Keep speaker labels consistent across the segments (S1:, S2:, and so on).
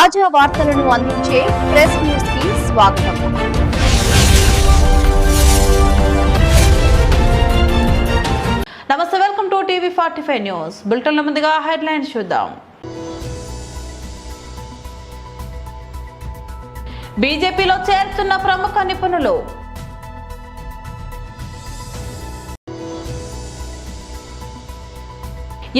S1: తాజా వార్తలను అందించే ప్రెస్ న్యూస్ కి స్వాగతం. నమస్తే, వెల్కమ్ టు టీవీ 45 న్యూస్. బులెటిన్ల ముందుగా హెడ్లైన్స్ చూద్దాం. బీజేపీలో చేరుతున్న ప్రముఖ నిపుణులు.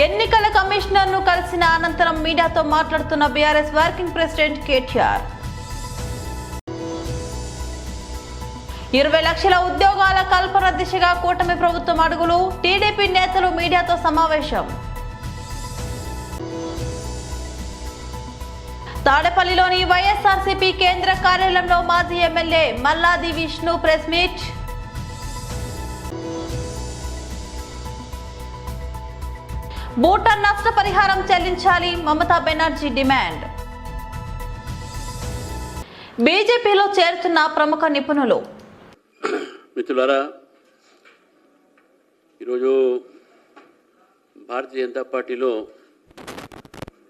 S1: ఎన్నికల కమిషనర్ ను కలిసిన అనంతరం మీడియాతో మాట్లాడుతున్న బీఆర్ఎస్ వర్కింగ్ ప్రెసిడెంట్ కేటీఆర్. 20 లక్షల ఉద్యోగాల కల్పన దిశగా కూటమి ప్రభుత్వం అడుగులు. టీడీపీ నేతలు మీడియాతో సమావేశం. తాడేపల్లిలోని వైఎస్ఆర్సీపీ కేంద్ర కార్యాలయంలో మాజీ MLA Malladi Vishnu press meet. Bhutan నష్టపరిహారం చెల్లించాలి, మమతా బెనర్జీ డిమాండ్. బీజేపీలో చేరుతున్న ప్రముఖ నిపుణులు.
S2: మిత్రులారా, ఈరోజు భారతీయ జనతా పార్టీలో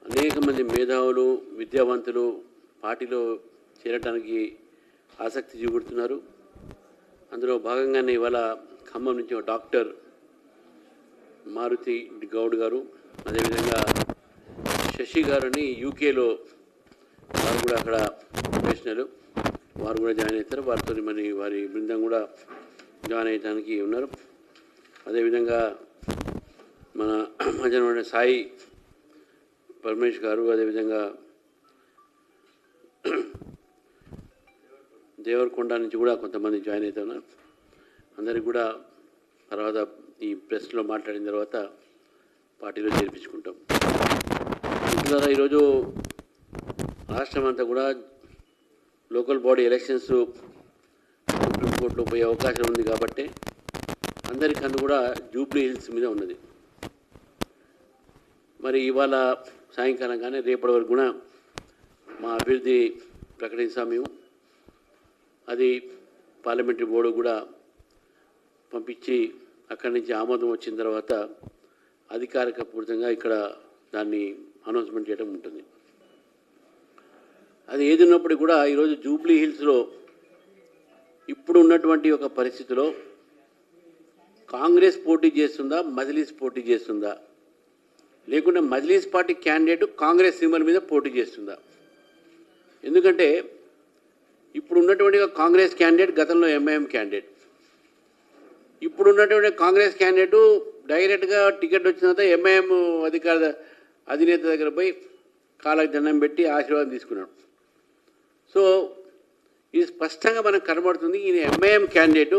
S2: అనేక మంది మేధావులు, విద్యావంతులు పార్టీలో చేరడానికి ఆసక్తి చూపుతున్నారు. అందులో భాగంగానే ఇవాళ ఖమ్మం నుంచి ఒక డాక్టర్ మారుతి గౌడ్ గారు, అదేవిధంగా శశి గారని యూకేలో వారు కూడా అక్కడ ప్రొఫెషనల్, వారు కూడా జాయిన్ అవుతారు. వారితో వారి బృందం కూడా జాయిన్ అయ్యడానికి ఉన్నారు. అదేవిధంగా మన మధ్యన సాయి పరమేష్ గారు, అదేవిధంగా దేవరకొండ నుంచి కూడా కొంతమంది జాయిన్ అవుతున్నారు. అందరికి కూడా తర్వాత ఈ ప్రెస్లో మాట్లాడిన తర్వాత పార్టీలో చేర్పించుకుంటాం. మిత్రులారా, ఈరోజు రాష్ట్రం అంతా కూడా లోకల్ బాడీ ఎలక్షన్స్ సుప్రీంకోర్టులో పోయే అవకాశం ఉంది కాబట్టి అందరికన్నా కూడా జూబ్లీ హిల్స్ మీద ఉన్నది. మరి ఇవాళ సాయంకాలం కానీ రేపటి వరకు కూడా మా అభ్యర్థి ప్రకటిస్తాం మేము. అది పార్లమెంటరీ బోర్డు కూడా పంపించి అక్కడి నుంచి ఆమోదం వచ్చిన తర్వాత అధికారిక పూర్తంగా ఇక్కడ దాన్ని అనౌన్స్మెంట్ చేయడం ఉంటుంది. అది ఏది ఉన్నప్పటికీ కూడా ఈరోజు జూబ్లీ హిల్స్లో ఇప్పుడు ఉన్నటువంటి ఒక పరిస్థితిలో కాంగ్రెస్ పోటీ చేస్తుందా, మజ్లిస్ పోటీ చేస్తుందా, లేకుంటే Majlis party candidate Congress symbol మీద పోటీ చేస్తుందా? ఎందుకంటే ఇప్పుడు ఉన్నటువంటి కాంగ్రెస్ క్యాండిడేట్ గతంలో ఎంఐఎం క్యాండిడేట్, ఇప్పుడు ఉన్నటువంటి కాంగ్రెస్ క్యాండిడేటు డైరెక్ట్గా టికెట్ వచ్చిన తర్వాత ఎంఐఎం అధినేత దగ్గర పోయి కాళ్ళకి దండం పెట్టి ఆశీర్వాదం తీసుకున్నాడు. సో ఇది స్పష్టంగా మనకు కనబడుతుంది, ఈయన MIM candidate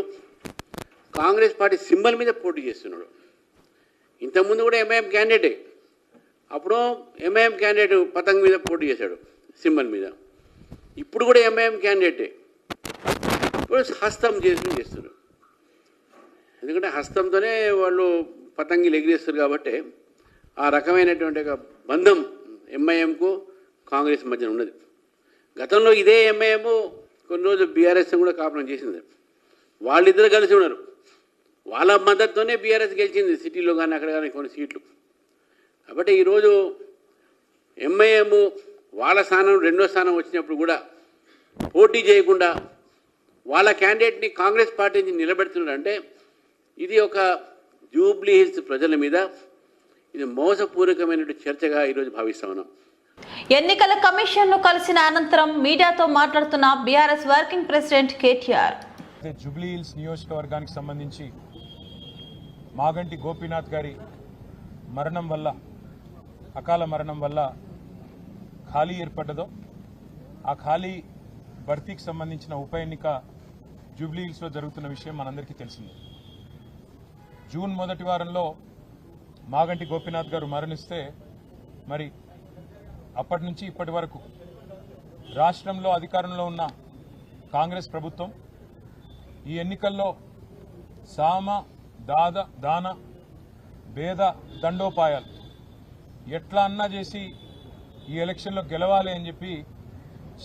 S2: Congress party symbol మీద పోటీ చేస్తున్నాడు. ఇంతకుముందు కూడా ఎంఐఎం క్యాండిడేటే, అప్పుడు ఎంఐఎం క్యాండిడేట్ పతంగ్ మీద పోటీ చేశాడు సింబల్ మీద. ఇప్పుడు కూడా ఎంఐఎం క్యాండిడేటే, ఇప్పుడు హస్తం చేస్తున్నారు. ఎందుకంటే హస్తంతోనే వాళ్ళు పతంగిలు ఎగిరేస్తారు కాబట్టి ఆ రకమైనటువంటి ఒక బంధం ఎంఐఎంకు కాంగ్రెస్ మధ్యన ఉన్నది. గతంలో ఇదే ఎంఐఎం కొన్ని రోజులు బీఆర్ఎస్ కూడా కాపురం చేసింది. వాళ్ళిద్దరు కలిసి ఉన్నారు, వాళ్ళ మద్దతుతోనే బీఆర్ఎస్ గెలిచింది సిటీలో కానీ అక్కడ కానీ కొన్ని సీట్లు. కాబట్టి ఈరోజు ఎంఐఎం వాళ్ళ స్థానం రెండో స్థానం వచ్చినప్పుడు కూడా పోటీ చేయకుండా వాళ్ళ క్యాండిడేట్ని కాంగ్రెస్ పార్టీ నుంచి నిలబెడుతున్నారంటే ఇది ఒక జూబ్లీ హిల్స్ ప్రజల మీద ఇది మోసపూర్వకమైన చర్చగా ఈరోజు భావిస్తా ఉన్నాం.
S1: ఎన్నికల కమిషన్ ను కలిసిన అనంతరం మీడియాతో మాట్లాడుతున్న BRS working president KTR.
S3: Jubilee hills నియోజకవర్గానికి సంబంధించి మాగంటి గోపీనాథ్ గారి మరణం వల్ల, అకాల మరణం వల్ల ఖాళీ ఏర్పడ్డదో ఆ ఖాళీ భర్తీకి సంబంధించిన ఉప ఎన్నిక జూబ్లీ హిల్స్లో జరుగుతున్న విషయం మనందరికీ తెలిసిందే. జూన్ మొదటి వారంలో మాగంటి గోపీనాథ్ గారు మరణిస్తే మరి అప్పటి నుంచి ఇప్పటి వరకు రాష్ట్రంలో అధికారంలో ఉన్న కాంగ్రెస్ ప్రభుత్వం ఈ ఎన్నికల్లో సామ దాన భేద దండోపాయాలు ఎట్లా అన్నా చేసి ఈ ఎలక్షన్లో గెలవాలి అని చెప్పి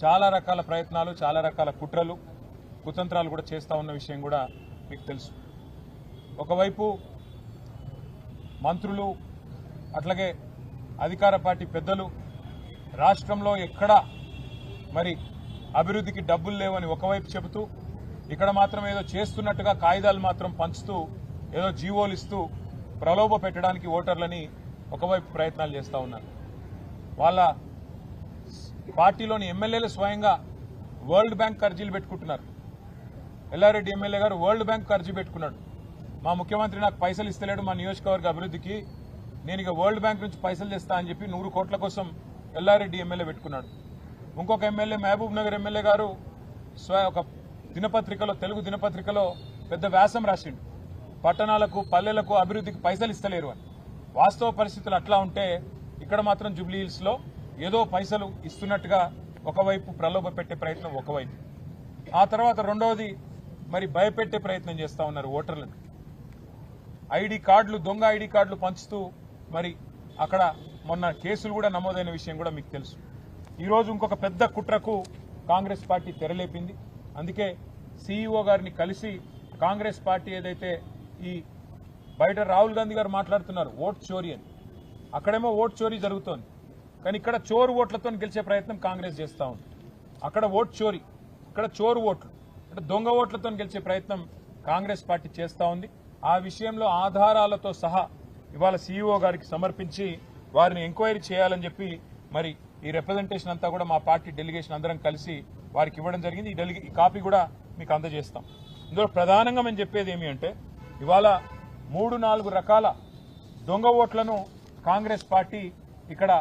S3: చాలా రకాల ప్రయత్నాలు, చాలా రకాల కుట్రలు, కుతంత్రాలు కూడా చేస్తూ ఉన్న విషయం కూడా మీకు తెలుసు. ఒకవైపు మంత్రులు, అట్లాగే అధికార పార్టీ పెద్దలు రాష్ట్రంలో ఎక్కడా మరి అభివృద్ధికి డబ్బులు లేవని ఒకవైపు చెబుతూ ఇక్కడ మాత్రం ఏదో చేస్తున్నట్టుగా కాగితాలు మాత్రం పంచుతూ ఏదో జీవోలు ఇస్తూ ప్రలోభ పెట్టడానికి ఓటర్లని ఒకవైపు ప్రయత్నాలు చేస్తూ ఉన్నారు. వాళ్ళ పార్టీలోని ఎమ్మెల్యేలు స్వయంగా వరల్డ్ బ్యాంక్ అర్జీలు పెట్టుకుంటున్నారు. ఎల్లారెడ్డి ఎమ్మెల్యే గారు వరల్డ్ బ్యాంక్ అర్జీ పెట్టుకున్నాడు. మా ముఖ్యమంత్రి నాకు పైసలు ఇస్తలేడు మా నియోజకవర్గ అభివృద్ధికి, నేను ఇక వరల్డ్ బ్యాంక్ నుంచి పైసలు తెస్తా అని చెప్పి 100 కోట్ల కోసం ఎల్లారెడ్డి ఎమ్మెల్యే పెట్టుకున్నాడు. ఇంకొక ఎమ్మెల్యే మహబూబ్ నగర్ ఎమ్మెల్యే గారు ఒక దినపత్రికలో, తెలుగు దినపత్రికలో పెద్ద వ్యాసం రాసిండు, పట్టణాలకు పల్లెలకు అభివృద్ధికి పైసలు ఇస్తలేరు అని. వాస్తవ పరిస్థితులు అట్లా ఉంటే ఇక్కడ మాత్రం జూబ్లీ హిల్స్ లో ఏదో పైసలు ఇస్తున్నట్టుగా ఒకవైపు ప్రలోభ పెట్టే ప్రయత్నం ఒకవైపు, ఆ తర్వాత రెండవది మరి భయపెట్టే ప్రయత్నం చేస్తా ఉన్నారు ఓటర్లను. ఐడి కార్డులు, దొంగ ఐడి కార్డులు పంచుతూ మరి అక్కడ మొన్న కేసులు కూడా నమోదైన విషయం కూడా మీకు తెలుసు. ఈరోజు ఇంకొక పెద్ద కుట్రకు కాంగ్రెస్ పార్టీ తెరలేపింది. అందుకే సీఈఓ గారిని కలిసి కాంగ్రెస్ పార్టీ ఏదైతే ఈ బయట రాహుల్ గాంధీ గారు మాట్లాడుతున్నారు ఓట్ చోరీ అని, అక్కడేమో ఓట్ చోరీ జరుగుతోంది, కానీ ఇక్కడ చోరు ఓట్లతో గెలిచే ప్రయత్నం కాంగ్రెస్ చేస్తూ ఉంది. అక్కడ ఓట్ చోరీ, ఇక్కడ చోరు ఓట్లు అంటే దొంగ ఓట్లతో గెలిచే ప్రయత్నం కాంగ్రెస్ పార్టీ చేస్తూ ఉంది. ఆ విషయంలో ఆధారాలతో సహా ఇవాళ సీఈఓ గారికి సమర్పించి వారిని ఎంక్వైరీ చేయాలని చెప్పి మరి ఈ రిప్రజెంటేషన్ అంతా కూడా మా పార్టీ డెలిగేషన్ అందరం కలిసి వారికి ఇవ్వడం జరిగింది. ఈ కాపీ కూడా మీకు అందజేస్తాం. ఇందులో ప్రధానంగా మేము చెప్పేది ఏమి అంటే ఇవాళ 3-4 రకాల దొంగ ఓట్లను కాంగ్రెస్ పార్టీ ఇక్కడ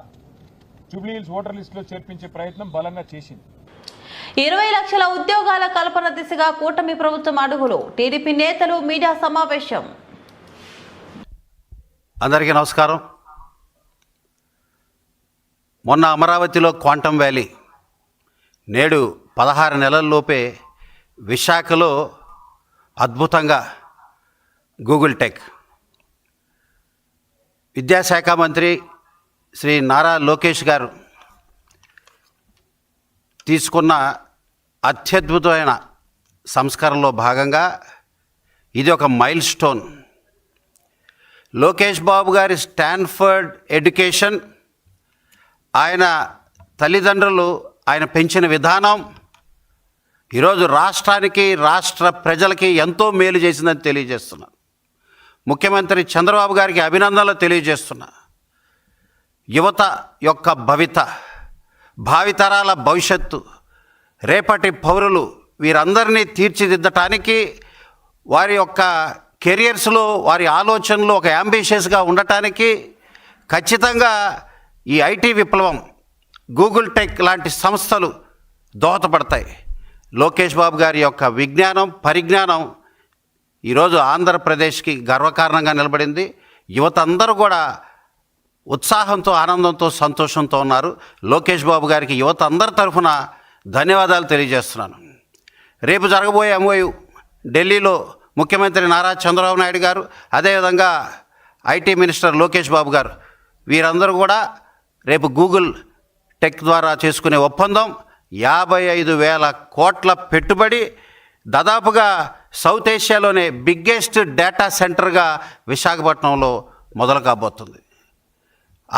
S3: జూబ్లీ హిల్స్ ఓటర్ లిస్టులో చేర్పించే ప్రయత్నం బలంగా చేసింది.
S1: 20 లక్షల ఉద్యోగాల కల్పన దిశగా కూటమి ప్రభుత్వం అడుగులు. టీడీపీ నేతలు మీడియా సమావేశం.
S4: అందరికీ నమస్కారం. మొన్న అమరావతిలో క్వాంటమ్ వ్యాలీ, నేడు 16 నెలల్లోపే విశాఖలో అద్భుతంగా గూగుల్ టెక్. విద్యాశాఖ మంత్రి శ్రీ నారా లోకేష్ గారు తీసుకున్న అత్యద్భుతమైన సంస్కరణలో భాగంగా ఇది ఒక మైల్ స్టోన్. లోకేష్ బాబు గారి స్టాన్ఫర్డ్ ఎడ్యుకేషన్, ఆయన తల్లిదండ్రులు ఆయన పెంచిన విధానం ఈరోజు రాష్ట్రానికి, రాష్ట్ర ప్రజలకి ఎంతో మేలు చేసిందని తెలియజేస్తున్నా. ముఖ్యమంత్రి చంద్రబాబు గారికి అభినందనలు తెలియజేస్తున్నా. యువత యొక్క భావితరాల భవిష్యత్తు, రేపటి పౌరులు వీరందరినీ తీర్చిదిద్దటానికి వారి యొక్క కెరియర్స్లో, వారి ఆలోచనలు ఒక యాంబిషియస్గా ఉండటానికి ఖచ్చితంగా ఈ ఐటీ విప్లవం, గూగుల్ టెక్ లాంటి సంస్థలు దోహదపడతాయి. లోకేష్ బాబు గారి యొక్క విజ్ఞానం, పరిజ్ఞానం ఈరోజు ఆంధ్రప్రదేశ్కి గర్వకారణంగా నిలబడింది. యువత అందరూ కూడా ఉత్సాహంతో, ఆనందంతో, సంతోషంతో ఉన్నారు. లోకేష్ బాబు గారికి యువత అందరి తరఫున ధన్యవాదాలు తెలియజేస్తున్నాను. రేపు జరగబోయే ఎంఓయు ఢిల్లీలో ముఖ్యమంత్రి నారా చంద్రబాబు నాయుడు గారు, అదేవిధంగా ఐటీ మినిస్టర్ లోకేష్ బాబు గారు, వీరందరూ కూడా రేపు గూగుల్ టెక్ ద్వారా చేసుకునే ఒప్పందం 55,000 కోట్ల పెట్టుబడి, దాదాపుగా సౌత్ ఏషియాలోనే బిగ్గెస్ట్ డేటా సెంటర్గా విశాఖపట్నంలో మొదలు కాబోతుంది.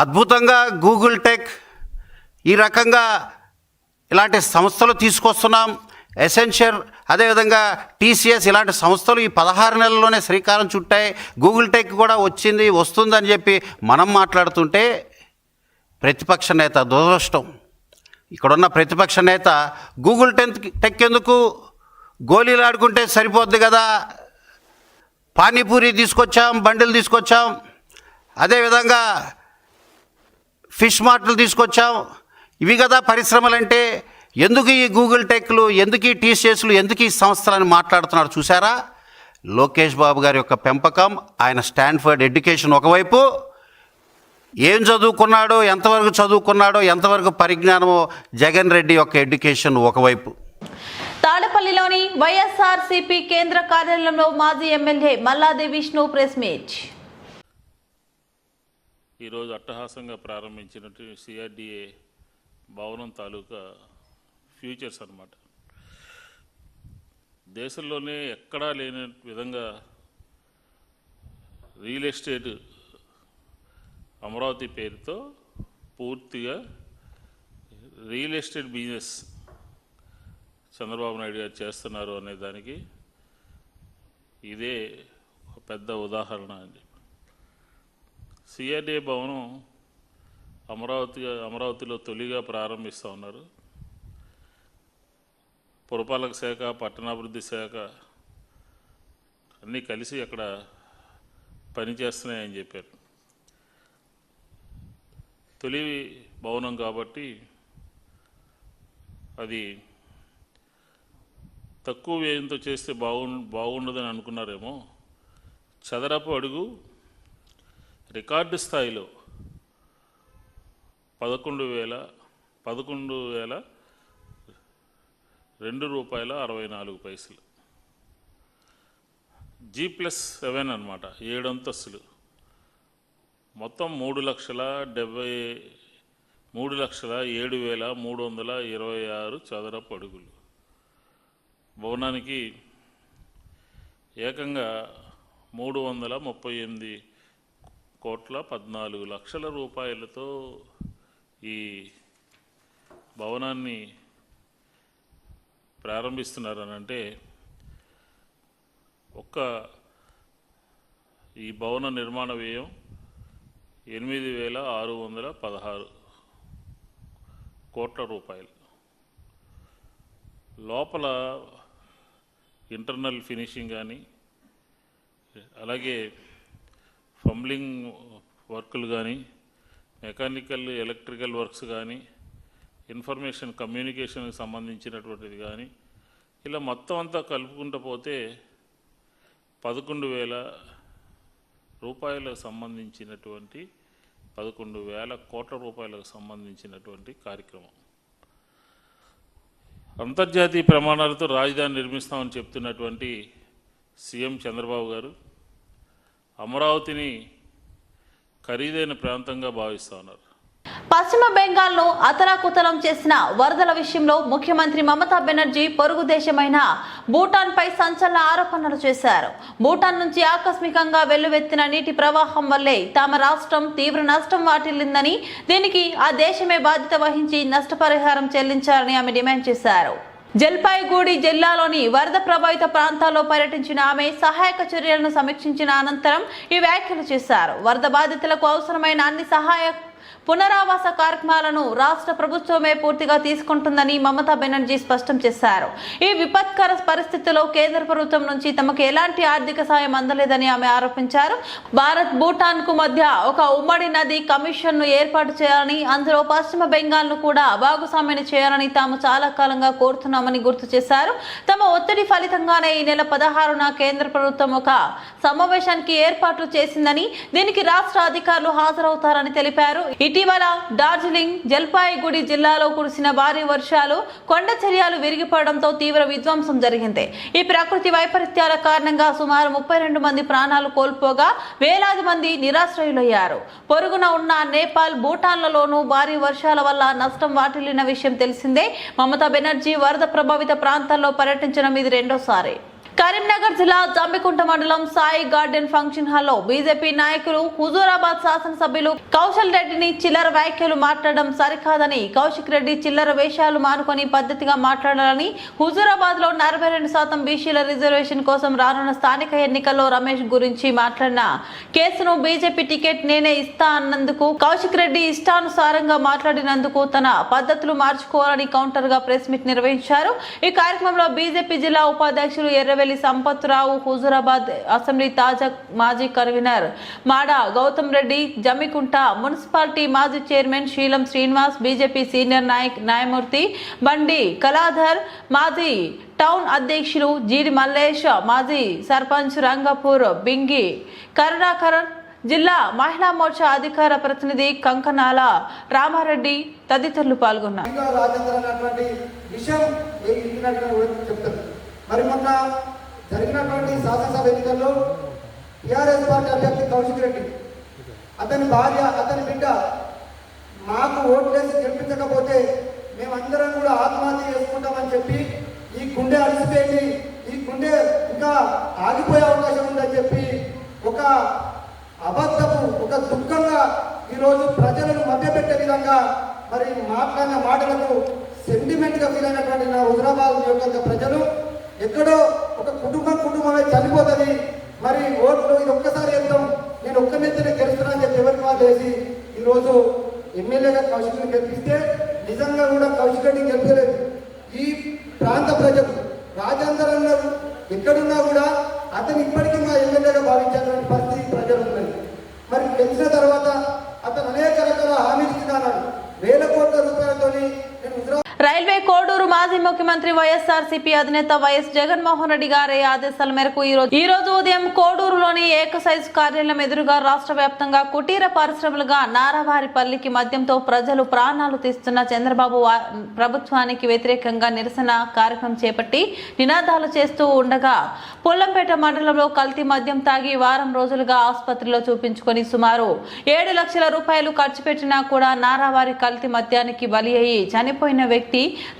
S4: అద్భుతంగా గూగుల్ టెక్ ఈ రకంగా ఇలాంటి సంస్థలు తీసుకొస్తున్నాం. ఎసెన్షియర్, అదేవిధంగా టీసీఎస్ ఇలాంటి సంస్థలు ఈ 16 నెలల్లోనే శ్రీకారం చుట్టాయి. గూగుల్ టెక్ కూడా వస్తుందని చెప్పి మనం మాట్లాడుతుంటే ప్రతిపక్ష నేత దురదృష్టం. ఇక్కడున్న ప్రతిపక్ష నేత గూగుల్ టెక్ ఎందుకు, గోళీలు ఆడుకుంటే సరిపోద్ది కదా, పానీపూరి తీసుకొచ్చాం, బండిలు తీసుకొచ్చాం, అదేవిధంగా ఫిష్ మార్ట్లు తీసుకొచ్చాం, ఇవి కదా పరిశ్రమలంటే, ఎందుకు ఈ గూగుల్ టెక్లు, ఎందుకు ఈ టీసీఎస్లు, ఎందుకు ఈ సంస్థలని మాట్లాడుతున్నారు. చూసారా, లోకేష్ బాబు గారి యొక్క పెంపకం, ఆయన స్టాన్ఫర్డ్ ఎడ్యుకేషన్ ఒకవైపు, ఏం చదువుకున్నాడో, ఎంతవరకు చదువుకున్నాడో, ఎంతవరకు పరిజ్ఞానమో జగన్ రెడ్డి యొక్క ఎడ్యుకేషన్ ఒకవైపు.
S1: తాడపల్లిలోని వైఎస్ఆర్సీపీ కేంద్ర కార్యాలయంలో మాజీ MLA Malladi Vishnu press meet.
S5: ఈరోజు అట్టహాసంగా ప్రారంభించినట్టు సిఆర్డిఏ భవనం తాలూకా ఫ్యూచర్స్ అన్నమాట. దేశంలోనే ఎక్కడా లేని విధంగా రియల్ ఎస్టేట్ అమరావతి పేరుతో పూర్తిగా real estate business Chandrababu Naidu గారు చేస్తున్నారు అనే దానికి ఇదే ఒక పెద్ద ఉదాహరణ అని చెప్పి. సిఆర్డీఏ భవనం అమరావతిలో తొలిగా ప్రారంభిస్తూ ఉన్నారు. పురపాలక శాఖ, పట్టణాభివృద్ధి శాఖ అన్నీ కలిసి అక్కడ పనిచేస్తున్నాయని చెప్పారు. తొలి భవనం కాబట్టి అది తక్కువ వ్యయంతో చేస్తే బాగుండదని అనుకున్నారేమో. చదరపు అడుగు రికార్డు స్థాయిలో 11,002 రూపాయల 64 పైసలు. G+7 అన్నమాట, 7 అంతస్తులు. మొత్తం 3,07,326 చదరపు అడుగులు. భవనానికి ఏకంగా 338,14,00,000 రూపాయలతో ఈ భవనాన్ని ప్రారంభిస్తున్నారనంటే ఈ భవన నిర్మాణ వ్యయం 8,616 కోట్ల రూపాయలు. లోపల ఇంటర్నల్ ఫినిషింగ్ కానీ, అలాగే ఫంబ్లింగ్ వర్కులు కానీ, మెకానికల్ ఎలక్ట్రికల్ వర్క్స్ కానీ, ఇన్ఫర్మేషన్ కమ్యూనికేషన్కి సంబంధించినటువంటిది కానీ, ఇలా మొత్తం అంతా కలుపుకుంటూ పోతే 11,000 రూపాయలకు సంబంధించినటువంటి 11,000 కోట్ల రూపాయలకు సంబంధించినటువంటి కార్యక్రమం. అంతర్జాతీయ ప్రమాణాలతో రాజధాని నిర్మిస్తామని చెప్తున్నటువంటి సీఎం చంద్రబాబు గారు అమరావతిని ఖరీదైన ప్రాంతంగా భావిస్తూ ఉన్నారు.
S1: పశ్చిమ బెంగాల్ను అతలాకుతలం చేసిన వరదల విషయంలో ముఖ్యమంత్రి మమతా బెనర్జీ పొరుగు దేశమైన భూటాన్పై సంచలన ఆరోపణలు చేశారు. భూటాన్ నుంచి ఆకస్మికంగా వెల్లువెత్తిన నీటి ప్రవాహం వల్లే తమ రాష్ట్రం తీవ్ర నష్టం వాటిల్లిందని, దీనికి ఆ దేశమే బాధ్యత వహించి నష్టపరిహారం చెల్లించాలని ఆమె డిమాండ్ చేశారు. జల్పాయిగూడి జిల్లాలోని వరద ప్రభావిత ప్రాంతాల్లో పర్యటించిన ఆమె సహాయక చర్యలను సమీక్షించిన అనంతరం ఈ వ్యాఖ్యలు చేశారు. వరద బాధితులకు అవసరమైన అన్ని సహాయ పునరావాస కార్యక్రమాలను రాష్ట్ర ప్రభుత్వమే పూర్తిగా తీసుకుంటుందని మమతా బెనర్జీ స్పష్టం చేశారు. ఈ విపత్కర పరిస్థితుల్లో కేంద్ర ప్రభుత్వం నుంచి తమకు ఎలాంటి ఆర్థిక సాయం అందలేదని ఆమె ఆరోపించారు. భారత్ భూటాన్ కు మధ్య ఒక ఉమ్మడి నది కమిషన్ ను ఏర్పాటు చేయాలని, అందులో పశ్చిమ బెంగాల్ ను కూడా భాగస్వామ్యం చేయాలని తాము చాలా కాలంగా కోరుతున్నామని గుర్తు చేశారు. తమ ఒత్తిడి ఫలితంగానే ఈ నెల 16న కేంద్ర ప్రభుత్వం ఒక సమావేశానికి ఏర్పాట్లు చేసిందని, దీనికి రాష్ట్ర అధికారులు హాజరవుతారని తెలిపారు. ఇటీవల డార్జిలింగ్, జల్పాయిగుడి జిల్లాలో కురిసిన భారీ వర్షాలు, కొండ చర్యలు విరిగిపడడంతో తీవ్ర విధ్వంసం జరిగింది. ఈ ప్రకృతి వైపరీత్యాల కారణంగా సుమారు 32 మంది ప్రాణాలు కోల్పోగా వేలాది మంది నిరాశ్రయులయ్యారు. పొరుగున ఉన్న నేపాల్, భూటాన్లలోనూ భారీ వర్షాల వల్ల నష్టం వాటిల్లిన విషయం తెలిసిందే. మమతా బెనర్జీ వరద ప్రభావిత ప్రాంతాల్లో పర్యటించడం ఇది రెండోసారి. కరీంనగర్ జిల్లా జంబికుంట మండలం సాయి గార్డెన్ ఫంక్షన్ హాల్లో బీజేపీ నాయకులు హుజూరాబాద్ శాసనసభ్యులు కౌశల్ రెడ్డిని చిల్లర వ్యాఖ్యలు మాట్లాడడం సరికాదని, కౌశిక్ రెడ్డి చిల్లర వేషాలు మానుకొని పద్ధతిగా మాట్లాడాలని, హుజూరాబాద్ లో 42% బీసీల రిజర్వేషన్ కోసం రానున్న స్థానిక ఎన్నికల్లో రమేష్ గురించి మాట్లాడిన కేసును బీజేపీ టికెట్ నేనే ఇస్తా అన్నందుకు కౌశిక్ రెడ్డి ఇష్టానుసారంగా మాట్లాడినందుకు తన పద్ధతులు మార్చుకోవాలని కౌంటర్ గా ప్రెస్ మీట్ నిర్వహించారు. ఈ కార్యక్రమంలో బీజేపీ జిల్లా ఉపాధ్యక్షులు ఎర్రవెల్లి సంపత్రావు, హుజూరాబాద్ అసెంబ్లీ తాజా మాజీ కన్వీనర్ మాడా గౌతమ్ రెడ్డి, జమ్మికుంట మున్సిపాలిటీ మాజీ చైర్మన్ శీలం శ్రీనివాస్, బీజేపీ సీనియర్ న్యాయమూర్తి బండి కళాధర్, మాజీ టౌన్ అధ్యక్షులు జీడి మల్లేష్, మాజీ సర్పంచ్ రంగపూర్ బింగి కరుణాకర్, జిల్లా మహిళా మోర్చా అధికార ప్రతినిధి కంకనాల రామారెడ్డి తదితరులు పాల్గొన్నారు.
S6: మరి మొన్న జరిగినటువంటి శాసనసభ ఎన్నికల్లో టీఆర్ఎస్ పార్టీ అభ్యర్థి కౌశిక్ రెడ్డి, అతని భార్య, అతని బిడ్డ మాకు ఓట్లేసి గెలిపించకపోతే మేమందరం కూడా ఆత్మహత్య చేసుకుంటామని చెప్పి, ఈ గుండె అలసిపోయింది, ఈ గుండె ఇంకా ఆగిపోయే అవకాశం ఉందని చెప్పి ఒక అబద్ధపు, ఒక దుఃఖంగా ఈరోజు ప్రజలను మభ్యపెట్టే విధంగా మరి మాట్లాడిన మాటలకు సెంటిమెంట్గా ఫీల్ అయినటువంటి నా హుజరాబాద్ నియోజకవర్గ ప్రజలు ఎక్కడో ఒక కుటుంబమే చనిపోతుంది, మరి ఓట్లు ఇది ఒక్కసారి వేద్దాం, నేను ఒక్క నెత్తనే గెలుస్తున్నా అని చెప్పి ఎవరికి వాళ్ళు వేసి ఈరోజు ఎమ్మెల్యేగా కౌశిక్ని గెలిపిస్తే నిజంగా కూడా కౌశిక్ రెడ్డి గెలిపలేదు. ఈ ప్రాంత ప్రజలు రాజేందర్ అన్నారు ఎక్కడున్నా కూడా అతను ఇప్పటికీ మా ఎమ్మెల్యేగా భావించేటువంటి పరిస్థితి ప్రజలు ఉన్నాయి. మరి గెలిచిన తర్వాత అతను అనేక రకాల హామీలు ఇచ్చినాడు, వేల కోట్ల రూపాయలతోని నేను హుజరాబాద్
S1: రైల్వే కోడూరు మాజీ ముఖ్యమంత్రి వైఎస్ఆర్సీపీ అధినేత వైఎస్ జగన్మోహన్ రెడ్డి గారి ఆదేశాల మేరకు ఈ రోజు ఉదయం కోడూరులోని ఏకసైజ్ కార్యాలయం ఎదురుగా రాష్ట్ర వ్యాప్తంగా కుటీర పరిశ్రమలుగా నారావారిపల్లికి మద్యంతో ప్రజలు ప్రాణాలు తీస్తున్న చంద్రబాబు ప్రభుత్వానికి వ్యతిరేకంగా నిరసన కార్యక్రమం చేపట్టి నినాదాలు చేస్తూ ఉండగా పుల్లంపేట మండలంలో కల్తీ మద్యం తాగి వారం రోజులుగా ఆసుపత్రిలో చూపించుకొని సుమారు 7 లక్షల రూపాయలు ఖర్చు పెట్టినా కూడా నారావారి కల్తీ మద్యానికి బలి అయ్యి చనిపోయిన వ్యక్తి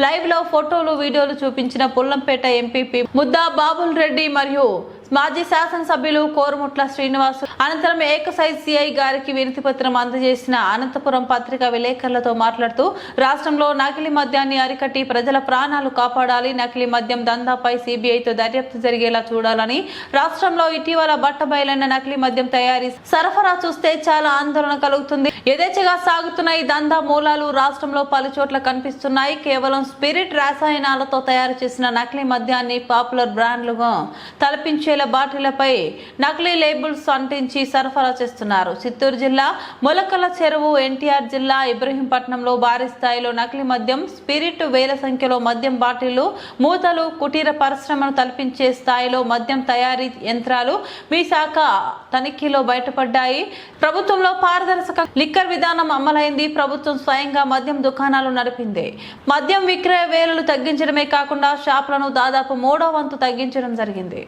S1: లైవ్ లో ఫోటోలు వీడియోలు చూపించిన పుల్లంపేట ఎంపీపీ ముద్దా బాబుల్ రెడ్డి మరియు మాజీ శాసనసభ్యులు కోరుముట్ల శ్రీనివాసు అనంతరం ఏకసైజ్ సిఐ గారికి వినతి పత్రం అందజేసిన అనంతపురం పత్రికా విలేకరులతో మాట్లాడుతూ రాష్ట్రంలో నకిలీ మద్యాన్ని అరికట్టి ప్రజల ప్రాణాలు కాపాడాలి, నకిలీ మద్యం దందాపై సిబిఐతో దర్యాప్తు జరిగేలా చూడాలని, రాష్ట్రంలో ఇటీవల బట్టబయలైన నకిలీ మద్యం తయారీ సరఫరా చూస్తే చాలా ఆందోళన కలుగుతుంది. యథేచ్ఛగా సాగుతున్న ఈ దందా మూలాలు రాష్ట్రంలో పలు చోట్ల కనిపిస్తున్నాయి. కేవలం స్పిరిట్ రసాయనాలతో తయారు చేసిన నకిలీ మద్యాన్ని పాపులర్ బ్రాండ్లుగా తలపించేలా బాటిళ్లపై నకిలీ లేబుల్స్ అంటించి సరఫరా చేస్తున్నారు. చిత్తూరు జిల్లా మొలకల చెరువు, ఎన్టీఆర్ జిల్లా ఇబ్రహీంపట్నంలో భారీ స్థాయిలో నకిలీ మద్యం, స్పిరిట్, వేల సంఖ్యలో మద్యం బాటిళ్లు, మూతలు, కుటీర పరిశ్రమను తలపించే స్థాయిలో మద్యం తయారీ యంత్రాలు విశాఖ తనిఖీలో బయటపడ్డాయి. ప్రభుత్వంలో పారదర్శక లిక్కర్ విధానం అమలైంది. ప్రభుత్వం స్వయంగా మద్యం దుకాణాలు నడిపింది. మద్యం విక్రయ వేలులు తగ్గించడమే కాకుండా షాపులను దాదాపు 3వ వంతు తగ్గించడం జరిగింది.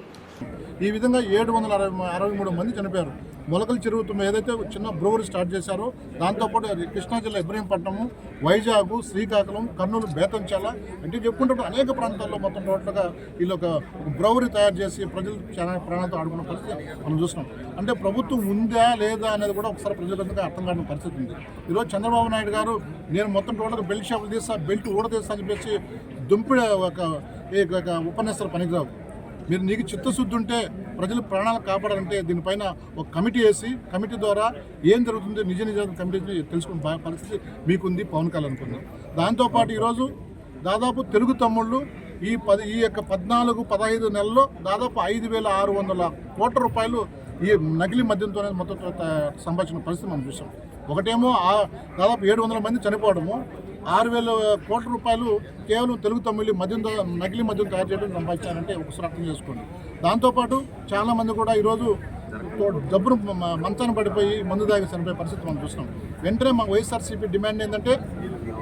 S7: ఈ విధంగా 763 మంది చనిపోయారు. మొలకల చెరువు ఏదైతే చిన్న బ్రూవరీ స్టార్ట్ చేశారో దాంతోపాటు అది కృష్ణా జిల్లా ఇబ్రహీంపట్నము, వైజాగ్, శ్రీకాకుళం, కర్నూలు, బేతంచెల అంటే చెప్పుకుంటే అనేక ప్రాంతాల్లో మొత్తం టోటల్గా వీళ్ళు ఒక బ్రూవరీ తయారు చేసి ప్రజలు చాలా ప్రాణాలతో ఆడుకున్న పరిస్థితి మనం చూస్తున్నాం. అంటే ప్రభుత్వం ఉందా లేదా అనేది కూడా ఒకసారి ప్రజలంతా అర్థం కాని పరిస్థితి ఉంది. ఈరోజు చంద్రబాబు నాయుడు గారు నేను మొత్తం టోటల్గా బెల్ట్ షాపులు తీస్తా, బెల్ట్ ఊడతీస్తా అని చెప్పేసి దుంపిడ ఒక ఉపన్యాసాలు పనికిరావు. మీరు నీకు చిత్తశుద్ధి ఉంటే ప్రజలు ప్రాణాలు కాపాడాలంటే దీనిపైన ఒక కమిటీ వేసి కమిటీ ద్వారా ఏం జరుగుతుందో నిజ కమిటీ తెలుసుకునే పరిస్థితి మీకుంది, పవన్ కళ్యాణ్ ఉంది. దాంతోపాటు ఈరోజు దాదాపు తెలుగు తమ్ముళ్ళు ఈ 14-15 నెలల్లో దాదాపు 5,600 కోట్ల రూపాయలు ఈ నకిలీ మద్యంతోనే మొత్తం సంపాదించిన పరిస్థితి మనం చూసాం. ఒకటేమో దాదాపు 700 మంది చనిపోవడము, 6,000 కోట్ల రూపాయలు కేవలం తెలుగు తమిళ నకిలీ మద్యం తయారు చేయడం సంపాదించారంటే ఒకసారి అర్థం చేసుకోండి. దాంతోపాటు చాలామంది కూడా ఈరోజు జబ్బును మంచాన పడిపోయి మందు దాగి చనిపోయే పరిస్థితి మనం చూస్తున్నాం. వెంటనే మా వైఎస్ఆర్సీపీ డిమాండ్ ఏంటంటే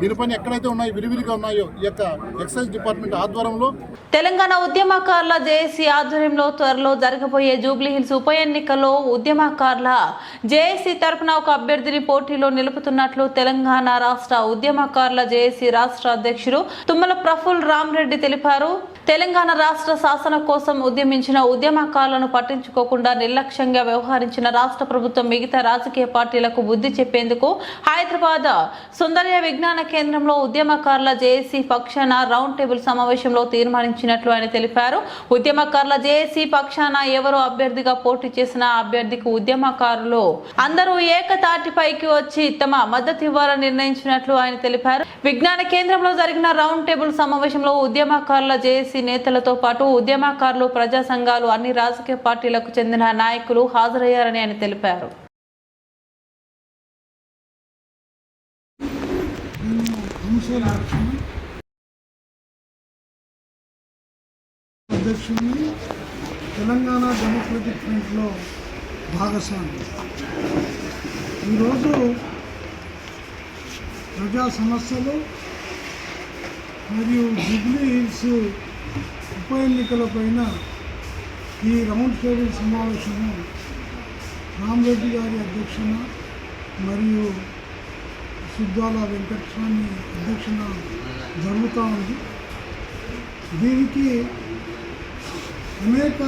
S7: దీనిపైన ఎక్కడైతే ఉన్నాయో విరివిరిగా ఉన్నాయో ఈ యొక్క ఎక్సైజ్ డిపార్ట్మెంట్ ఆధ్వర్యంలో
S1: తెలంగాణ ఉద్యమకారుల జేఏసీ ఆధ్వర్యంలో త్వరలో జరగబోయే జూబ్లీహిల్స్ ఉప ఎన్నికల్లో ఉద్యమకారుల జేఏసీ తరపున ఒక అభ్యర్థిని పోటీలో నిలుపుతున్నట్లు తెలంగాణ రాష్ట్ర ఉద్యమకారుల జేఏసీ రాష్ట్ర అధ్యక్షుడు తుమ్మల ప్రఫుల్ రామరెడ్డి తెలిపారు. తెలంగాణ రాష్ట్ర శాసన కోసం ఉద్యమించిన ఉద్యమకారులను పట్టించుకోకుండా నిర్లక్ష్యంగా వ్యవహరించిన రాష్ట్ర ప్రభుత్వం మిగతా రాజకీయ పార్టీలకు బుద్ధి చెప్పేందుకు హైదరాబాద్ సుందరయ్య విజ్ఞాన కేంద్రంలో ఉద్యమకారుల జేఏసీ పక్షాన రౌండ్ టేబుల్ సమావేశంలో తీర్మానించినట్లు ఆయన తెలిపారు. ఉద్యమకారుల జేఏసీ పక్షాన ఎవరు అభ్యర్థిగా పోటీ చేసిన అభ్యర్థికి ఉద్యమకారులు అందరూ ఏకతాటిపైకి వచ్చి తమ మద్దతు ఇవ్వాలని నిర్ణయించినట్లు ఆయన తెలిపారు. విజ్ఞాన కేంద్రంలో జరిగిన రౌండ్ టేబుల్ సమావేశంలో ఉద్యమకారుల జేఏసీ నేతలతో పాటు ఉద్యమకారులు, ప్రజా సంఘాలు, అన్ని రాజకీయ పార్టీలకు చెందిన నాయకులు హాజరయ్యారని ఆయన తెలిపారు.
S8: అధ్యక్షుడిని తెలంగాణ డెమోక్రటిక్ ఫ్రంట్లో భాగస్వామి. ఈరోజు ప్రజా సమస్యలు మరియు జూబ్లీ హిల్స్ ఉప ఎన్నికలపైన ఈ రౌండ్ టేబుల్ సమావేశము రామరెడ్డి గారి అధ్యక్షన మరియు సుద్దాల వెంకటస్వామి అధ్యక్షన జరుగుతూ ఉంది. దీనికి అనేక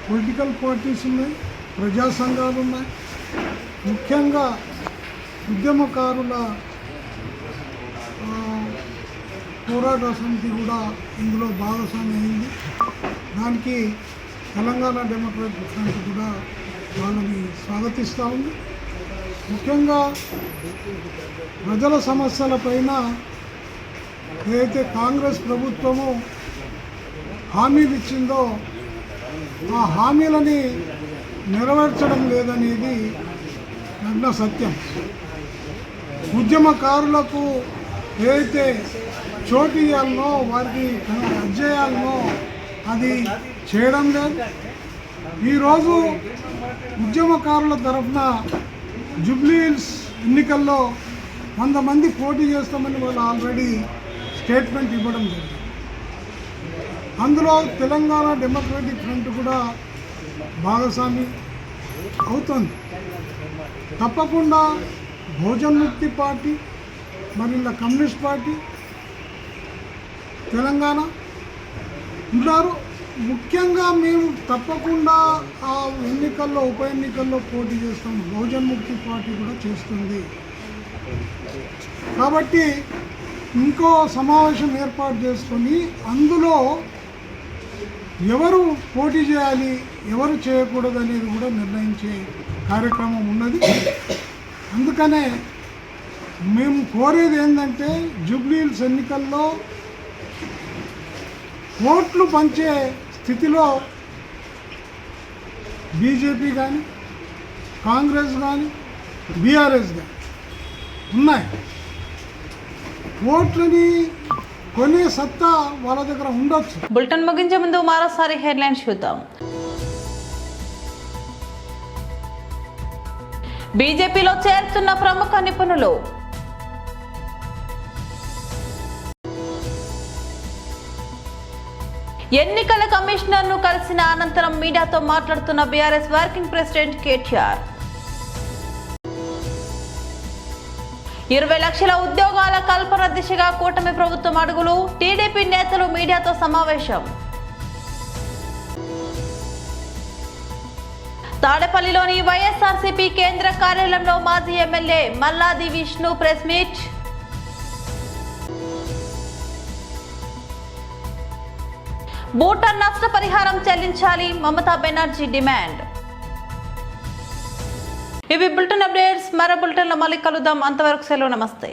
S8: పొలిటికల్ పార్టీస్ ఉన్నాయి, ప్రజా సంఘాలు ఉన్నాయి. ముఖ్యంగా ఉద్యమకారుల పోరాట సమితి కూడా ఇందులో భాగస్వామి అయింది. దానికి తెలంగాణ డెమోక్రాటిక్ ఫ్రంట్ కూడా వాళ్ళని స్వాగతిస్తూ ఉంది. ముఖ్యంగా ప్రజల సమస్యలపైన ఏదైతే కాంగ్రెస్ ప్రభుత్వము హామీలు ఇచ్చిందో ఆ హామీలని నెరవేర్చడం లేదనేది నగ్న సత్యం. ఉద్యమకారులకు ఏదైతే చోటు ఇవ్వాలనో వారికి అధ్యయాలనో అది చేయడం లేదు. ఈరోజు ఉద్యమకారుల తరఫున జూబ్లీహిల్స్ ఎన్నికల్లో 100 మంది పోటీ చేస్తామని వాళ్ళు ఆల్రెడీ స్టేట్మెంట్ ఇవ్వడం జరిగింది. అందులో తెలంగాణ డెమోక్రాటిక్ ఫ్రంట్ కూడా భాగస్వామి అవుతుంది. తప్పకుండా బహుజన్ ముక్తి పార్టీ మరి ఇలా కమ్యూనిస్ట్ పార్టీ తెలంగాణ ఉన్నారు. ముఖ్యంగా మేము తప్పకుండా ఆ ఎన్నికల్లో ఉప ఎన్నికల్లో పోటీ చేస్తాం. బహుజన్ ముక్తి పార్టీ కూడా చేస్తుంది. కాబట్టి ఇంకో సమావేశం ఏర్పాటు చేసుకొని అందులో ఎవరు పోటీ చేయాలి ఎవరు చేయకూడదు అనేది కూడా నిర్ణయించే కార్యక్రమం ఉన్నది. అందుకనే మేము కోరేది ఏంటంటే జూబ్లీహిల్స్ ఎన్నికల్లో ఓట్లు పంచే స్థితిలో బీజేపీ కానీ కాంగ్రెస్ కానీ బీఆర్ఎస్ కానీ ఉన్నాయి. ఓట్లని కొనే సత్తా వాళ్ళ దగ్గర ఉండొచ్చు.
S1: బులెటిన్ ముగించే ముందు మరోసారి హెడ్లైన్స్ చూద్దాం. బీజేపీలో చేరుతున్న ప్రముఖ నిపుణులు. ఎన్నికల కమిషనర్ ను కలిసిన అనంతరం మీడియాతో మాట్లాడుతున్న బీఆర్ఎస్ వర్కింగ్ ప్రెసిడెంట్ కేటీఆర్. 20 లక్షల ఉద్యోగాల కల్పన దిశగా కూటమి ప్రభుత్వం అడుగులు. టీడీపీ నేతలు మీడియాతో సమావేశం. తాడేపల్లిలోని వైఎస్ఆర్సీపీ కేంద్ర కార్యాలయంలో మాజీ MLA Malladi Vishnu press meet. Bhutan నష్టపరిహారం చెల్లించాలి మమతా బెనర్జీ డిమాండ్. ఇవి బులెటిన్ అప్డేట్స్. మరో బులెటిన్లో మళ్ళీ కలుద్దాం. అంతవరకు సెలవు. నమస్తే.